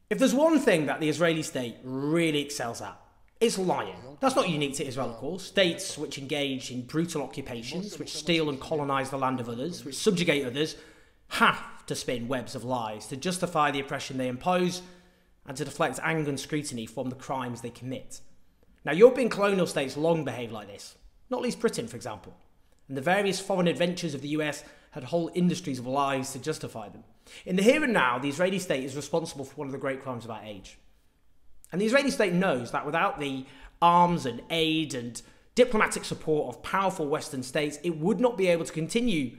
If there's one thing that the Israeli state really excels at, it's lying. That's not unique to Israel, of course. States which engage in brutal occupations, which steal and colonize the land of others, which subjugate others, have to spin webs of lies to justify the oppression they impose and to deflect anger and scrutiny from the crimes they commit. Now, European colonial states long behaved like this, not least Britain, for example. And the various foreign adventures of the US had whole industries of lies to justify them. In the here and now, the Israeli state is responsible for one of the great crimes of our age. And the Israeli state knows that without the arms and aid and diplomatic support of powerful Western states, it would not be able to continue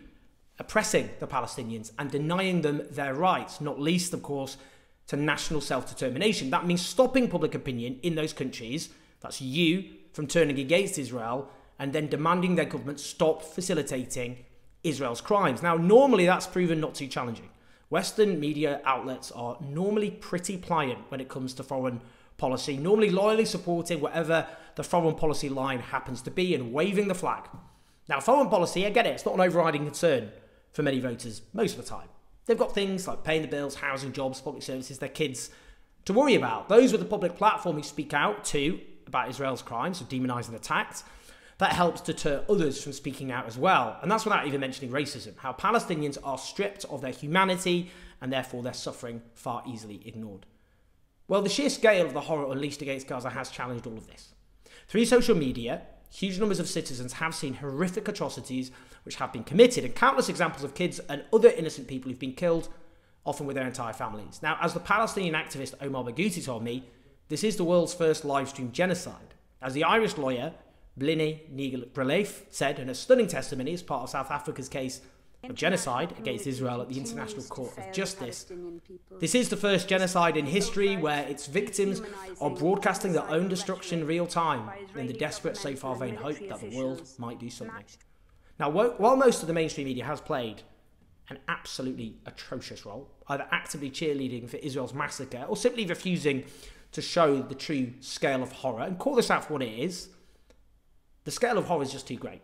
oppressing the Palestinians and denying them their rights, not least, of course, to national self-determination. That means stopping public opinion in those countries, that's you, from turning against Israel and then demanding their government stop facilitating Israel's crimes. Now, normally that's proven not too challenging. Western media outlets are normally pretty pliant when it comes to foreign policy, normally loyally supporting whatever the foreign policy line happens to be and waving the flag. Now, foreign policy, I get it, it's not an overriding concern for many voters most of the time. They've got things like paying the bills, housing, jobs, public services, their kids to worry about. Those with a public platform who speak out too about Israel's crimes, so demonising attacks, that helps deter others from speaking out as well. And that's without even mentioning racism, how Palestinians are stripped of their humanity and therefore their suffering far easily ignored. Well, the sheer scale of the horror unleashed against Gaza has challenged all of this. Through social media, huge numbers of citizens have seen horrific atrocities which have been committed, and countless examples of kids and other innocent people who've been killed, often with their entire families. Now, as the Palestinian activist Omar Barghouti told me, this is the world's first live-stream genocide. As the Irish lawyer Blinny Neal-Breleif said in a stunning testimony as part of South Africa's case of genocide against Israel at the International Court of Justice, this is the first genocide in history where its victims are broadcasting their own destruction in real time in the desperate, so far vain hope that the world might do something. Now, while most of the mainstream media has played an absolutely atrocious role, either actively cheerleading for Israel's massacre or simply refusing to show the true scale of horror and call this out for what it is, the scale of horror is just too great.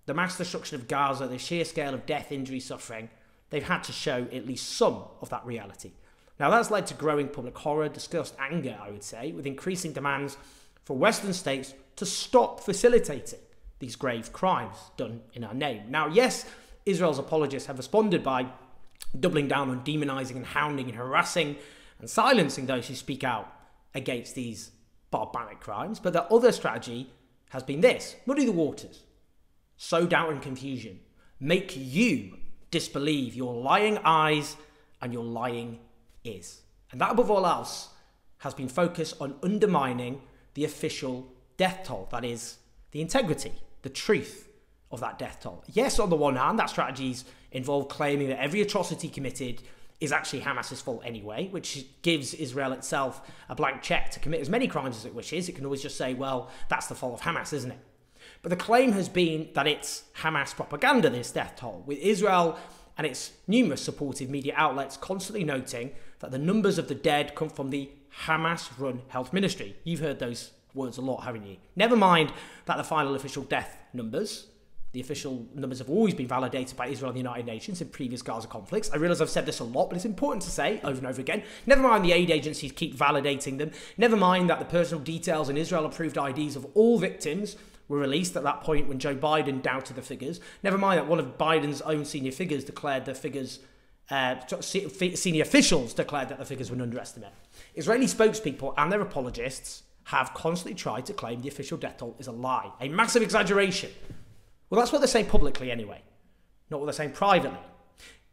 The mass destruction of Gaza, the sheer scale of death, injury, suffering, they've had to show at least some of that reality. Now, that's led to growing public horror, disgust, anger, I would say, with increasing demands for Western states to stop facilitating these grave crimes done in our name. Now, yes, Israel's apologists have responded by doubling down on demonising and hounding and harassing and silencing those who speak out against these barbaric crimes, but their other strategy has been this: muddy the waters, sow doubt and confusion, make you disbelieve your lying eyes and your lying ears. And that, above all else, has been focused on undermining the official death toll, that is, the integrity, the truth of that death toll. Yes, on the one hand, that strategies involve claiming that every atrocity committed is actually Hamas's fault anyway, which gives Israel itself a blank check to commit as many crimes as it wishes. It can always just say, well, that's the fault of Hamas, isn't it? But the claim has been that it's Hamas propaganda, this death toll, with Israel and its numerous supportive media outlets constantly noting that the numbers of the dead come from the Hamas-run health ministry. You've heard those words a lot, haven't you? Never mind that the final official death numbers, the official numbers have always been validated by Israel and the United Nations in previous Gaza conflicts. I realise I've said this a lot, but it's important to say over and over again. Never mind the aid agencies keep validating them. Never mind that the personal details and Israel-approved IDs of all victims were released at that point when Joe Biden doubted the figures. Never mind that one of Biden's own senior figures declared the figures, senior officials declared that the figures were an underestimate. Israeli spokespeople and their apologists have constantly tried to claim the official death toll is a lie, a massive exaggeration. Well, that's what they're saying publicly anyway, not what they're saying privately.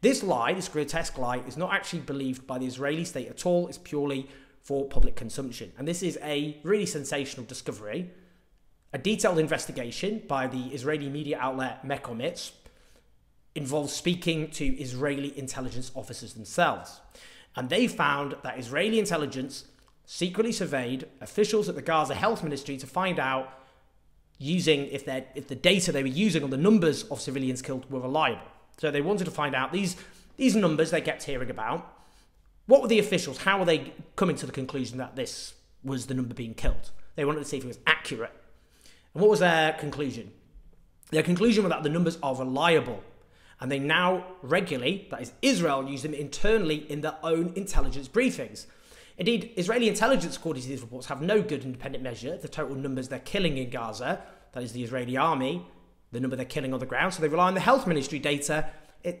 This lie, this grotesque lie, is not actually believed by the Israeli state at all. It's purely for public consumption. And this is a really sensational discovery. A detailed investigation by the Israeli media outlet Mekomit involves speaking to Israeli intelligence officers themselves. And they found that Israeli intelligence secretly surveyed officials at the Gaza Health Ministry to find out if the data they were using on the numbers of civilians killed were reliable. So they wanted to find out these numbers they kept hearing about. What were the officials? How were they coming to the conclusion that this was the number being killed? They wanted to see if it was accurate. And what was their conclusion? Their conclusion was that the numbers are reliable. And they now regularly, that is Israel, use them internally in their own intelligence briefings. Indeed, Israeli intelligence, according to these reports, have no good independent measure of the total numbers they're killing in Gaza, that is the Israeli army, the number they're killing on the ground, so they rely on the health ministry data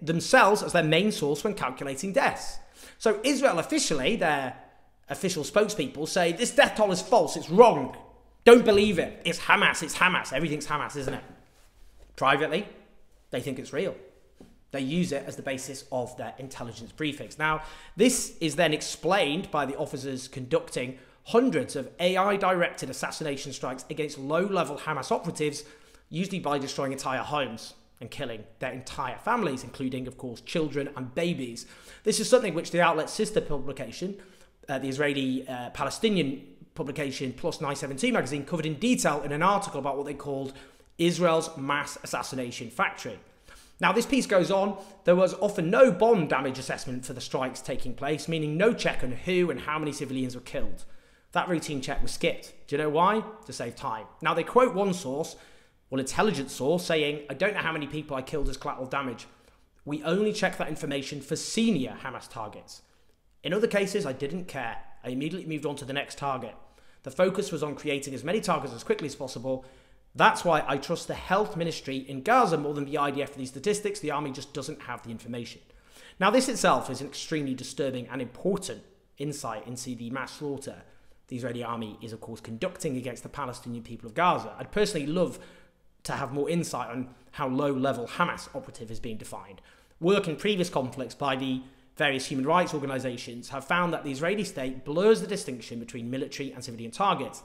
themselves as their main source when calculating deaths. So Israel officially, their official spokespeople, say this death toll is false, it's wrong, don't believe it, it's Hamas, everything's Hamas, isn't it? Privately, they think it's real. They use it as the basis of their intelligence briefings. Now, this is then explained by the officers conducting hundreds of AI-directed assassination strikes against low-level Hamas operatives, usually by destroying entire homes and killing their entire families, including, of course, children and babies. This is something which the outlet's sister publication, the Israeli Palestinian publication Plus 972 magazine, covered in detail in an article about what they called Israel's mass assassination factory. Now, this piece goes on. There was often no bomb damage assessment for the strikes taking place, meaning no check on who and how many civilians were killed. That routine check was skipped. Do you know why? To save time. Now, they quote one source, one intelligence source, saying, I don't know how many people I killed as collateral damage. We only check that information for senior Hamas targets. In other cases, I didn't care. I immediately moved on to the next target. The focus was on creating as many targets as quickly as possible. That's why I trust the health ministry in Gaza more than the IDF for these statistics. The army just doesn't have the information. Now, this itself is an extremely disturbing and important insight into the mass slaughter the Israeli army is, of course, conducting against the Palestinian people of Gaza. I'd personally love to have more insight on how low-level Hamas operative is being defined. Work in previous conflicts by the various human rights organisations have found that the Israeli state blurs the distinction between military and civilian targets,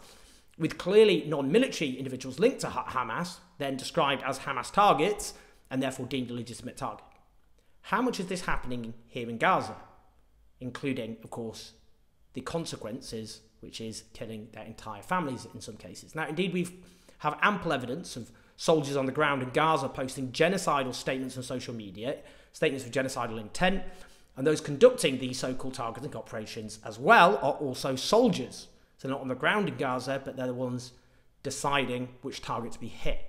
with clearly non-military individuals linked to Hamas, then described as Hamas targets, and therefore deemed a legitimate target. How much is this happening here in Gaza? Including, of course, the consequences, which is killing their entire families in some cases. Now, indeed, we have ample evidence of soldiers on the ground in Gaza posting genocidal statements on social media, statements of genocidal intent, and those conducting these so-called targeting operations as well are also soldiers. So not on the ground in Gaza, but they're the ones deciding which target to be hit.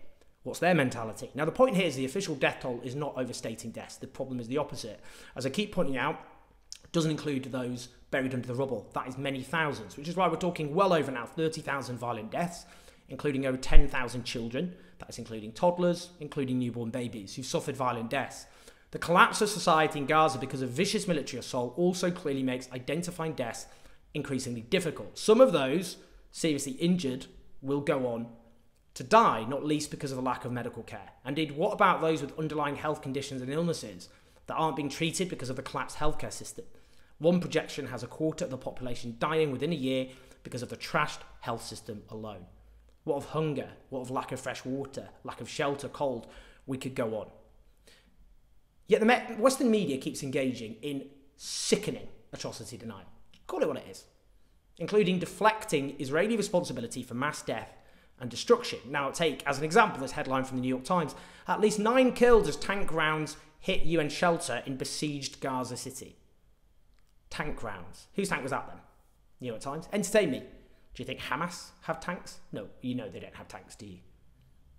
What's their mentality? Now, the point here is the official death toll is not overstating deaths. The problem is the opposite. As I keep pointing out, it doesn't include those buried under the rubble. That is many thousands, which is why we're talking well over now 30,000 violent deaths, including over 10,000 children. That is including toddlers, including newborn babies who've suffered violent deaths. The collapse of society in Gaza because of vicious military assault also clearly makes identifying deaths increasingly difficult. Some of those seriously injured will go on to die, not least because of a lack of medical care. Indeed, what about those with underlying health conditions and illnesses that aren't being treated because of the collapsed healthcare system? One projection has a quarter of the population dying within a year because of the trashed health system alone. What of hunger? What of lack of fresh water, lack of shelter, cold? We could go on. Yet the Western media keeps engaging in sickening atrocity denial. Call it what it is, including deflecting Israeli responsibility for mass death and destruction. Now, take as an example this headline from the New York Times: at least 9 killed as tank rounds hit UN shelter in besieged Gaza City. Tank rounds. Whose tank was that then? New York Times. Entertain me. Do you think Hamas have tanks? No, you know they don't have tanks, do you?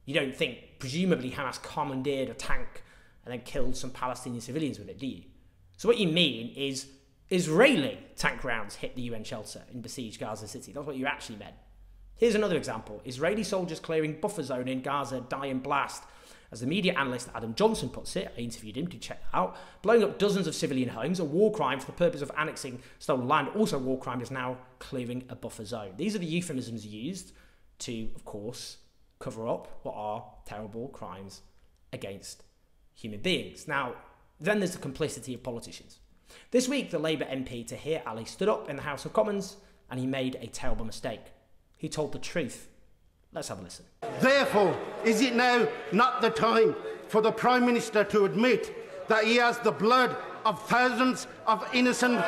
You don't think, presumably, Hamas commandeered a tank and then killed some Palestinian civilians with it, do you? So what you mean is Israeli tank rounds hit the UN shelter in besieged Gaza City. That's what you actually meant. Here's another example. Israeli soldiers clearing buffer zone in Gaza die in blast. As the media analyst Adam Johnson puts it, I interviewed him to check that out, blowing up dozens of civilian homes, a war crime for the purpose of annexing stolen land. Also a war crime is now clearing a buffer zone. These are the euphemisms used to, of course, cover up what are terrible crimes against human beings. Now, then there's the complicity of politicians. This week, the Labour MP Tahir Ali stood up in the House of Commons and he made a terrible mistake. He told the truth. Let's have a listen. Therefore, is it now not the time for the Prime Minister to admit that he has the blood of thousands of innocent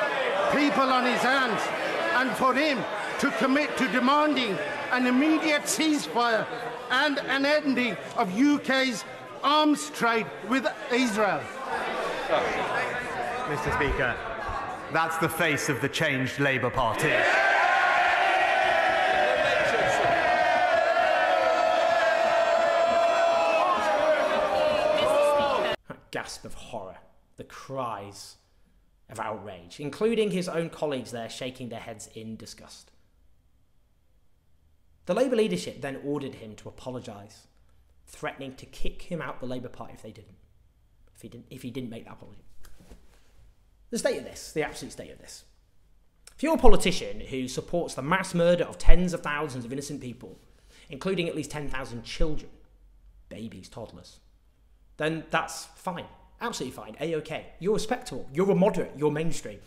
people on his hands, and for him to commit to demanding an immediate ceasefire and an ending of UK's arms trade with Israel? Mr. Speaker, that's the face of the changed Labour Party. Gasp of horror. The cries of outrage, including his own colleagues there shaking their heads in disgust. The Labour leadership then ordered him to apologise, threatening to kick him out the Labour Party if he didn't make that apology. The state of this, the absolute state of this. If you're a politician who supports the mass murder of tens of thousands of innocent people, including at least 10,000 children, babies, toddlers, then that's fine. Absolutely fine. A-OK. You're respectable. You're a moderate. You're mainstream.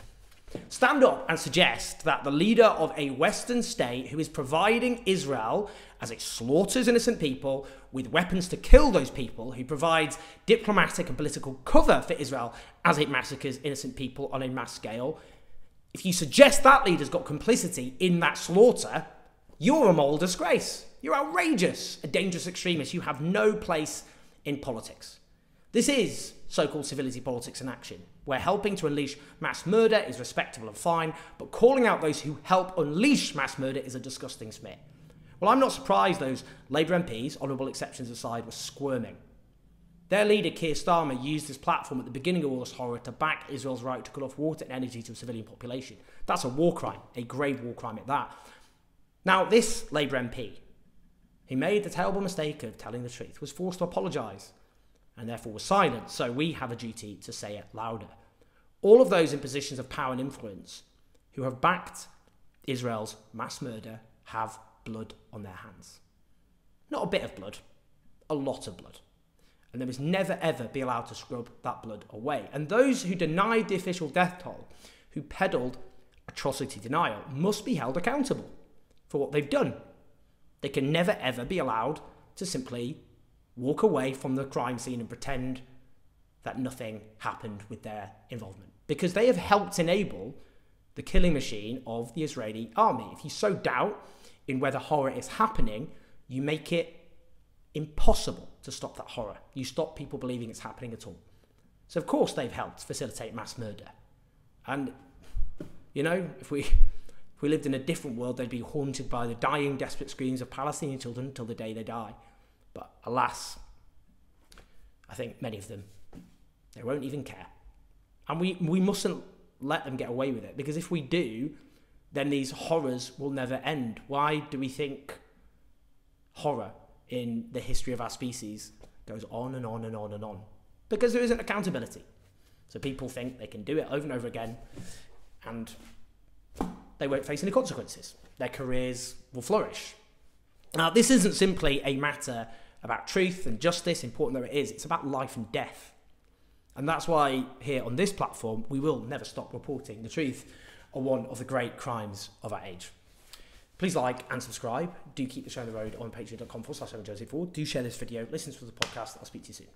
Stand up and suggest that the leader of a Western state who is providing Israel as it slaughters innocent people with weapons to kill those people, who provides diplomatic and political cover for Israel as it massacres innocent people on a mass scale, if you suggest that leader's got complicity in that slaughter, you're a moral disgrace. You're outrageous, a dangerous extremist. You have no place in politics. This is so-called civility politics in action, where helping to unleash mass murder is respectable and fine, but calling out those who help unleash mass murder is a disgusting smear. Well, I'm not surprised those Labour MPs, honourable exceptions aside, were squirming. Their leader, Keir Starmer, used his platform at the beginning of all this horror to back Israel's right to cut off water and energy to a civilian population. That's a war crime, a grave war crime at that. Now, this Labour MP, who made the terrible mistake of telling the truth, was forced to apologise and therefore was silent, so we have a duty to say it louder. All of those in positions of power and influence who have backed Israel's mass murder have blood on their hands. Not a bit of blood, a lot of blood. And they must never ever be allowed to scrub that blood away. And those who denied the official death toll, who peddled atrocity denial, must be held accountable for what they've done. They can never ever be allowed to simply walk away from the crime scene and pretend that nothing happened with their involvement, because they have helped enable the killing machine of the Israeli army. If you sow doubt in whether horror is happening, you make it impossible to stop that horror. You stop people believing it's happening at all. So of course they've helped facilitate mass murder. And, you know, if we lived in a different world, they'd be haunted by the dying, desperate screams of Palestinian children until the day they die. But alas, I think many of them, they won't even care. And we mustn't let them get away with it, because if we do, then these horrors will never end. Why do we think horror in the history of our species goes on and on and on and on? Because there isn't accountability. So people think they can do it over and over again, and they won't face any consequences. Their careers will flourish. Now, this isn't simply a matter about truth and justice, important though it is. It's about life and death. And that's why here on this platform, we will never stop reporting the truth on one of the great crimes of our age. Please like and subscribe. Do keep the show on the road on patreon.com/JosephFord. Do share this video, listen to the podcast. I'll speak to you soon.